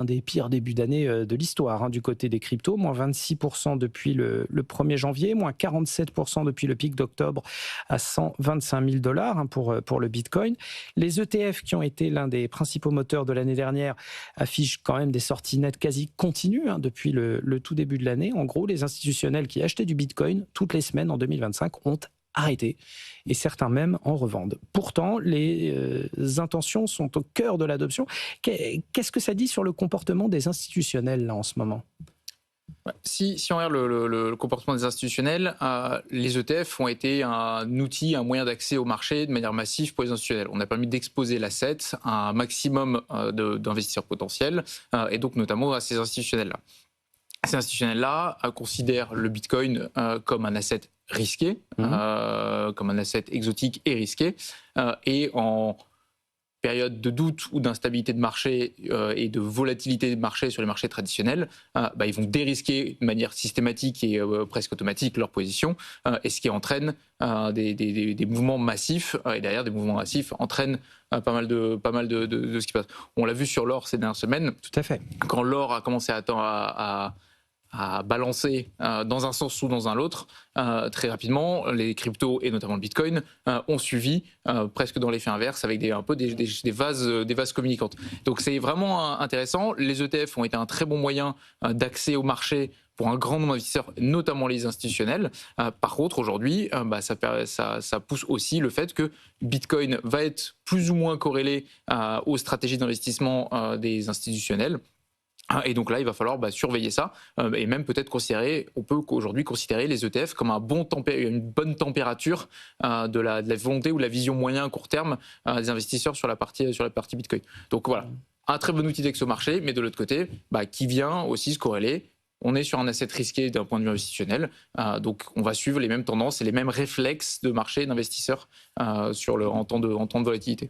un des pires débuts d'année de l'histoire du côté des cryptos, moins 26% depuis le 1er janvier, moins 47% depuis le pic d'octobre à 125 000 dollars pour le Bitcoin. Les ETF qui ont été l'un des principaux moteurs de l'année dernière affichent quand même des sorties nettes quasi continues depuis le tout début de l'année. En gros, les institutionnels qui achetaient du Bitcoin toutes les semaines en 2025 ont arrêté et certains même en revendent. Pourtant, les intentions sont au cœur de l'adoption. Qu'est-ce que ça dit sur le comportement des institutionnels là en ce moment? Ouais. Si on regarde le comportement des institutionnels, les ETF ont été un outil, un moyen d'accès au marché de manière massive pour les institutionnels. On a permis d'exposer l'asset à un maximum d'investisseurs potentiels, et donc notamment à ces institutionnels-là. Ces institutionnels-là considèrent le Bitcoin comme un asset risqué, comme un asset exotique et risqué, et en période de doute ou d'instabilité de marché et de volatilité de marché sur les marchés traditionnels, ils vont dérisquer de manière systématique et presque automatique leur position, et ce qui entraîne des mouvements massifs, et derrière des mouvements massifs entraînent pas mal de ce qui passe. On l'a vu sur l'or ces dernières semaines. Tout à fait. Quand l'or a commencé à balancer dans un sens ou dans un autre, très rapidement, les cryptos et notamment le Bitcoin ont suivi presque dans l'effet inverse avec un peu des vases communicantes. Donc c'est vraiment intéressant. Les ETF ont été un très bon moyen d'accès au marché pour un grand nombre d'investisseurs, notamment les institutionnels. Par contre, aujourd'hui, ça pousse aussi le fait que Bitcoin va être plus ou moins corrélé aux stratégies d'investissement des institutionnels. Et donc là, il va falloir surveiller ça et même peut-être on peut aujourd'hui considérer les ETF comme une bonne température de la volonté ou la vision moyen à court terme des investisseurs sur la partie Bitcoin. Donc voilà, un très bon outil d'accès au marché, mais de l'autre côté, qui vient aussi se corréler. On est sur un asset risqué d'un point de vue institutionnel, donc on va suivre les mêmes tendances et les mêmes réflexes de marché d'investisseurs en temps de volatilité.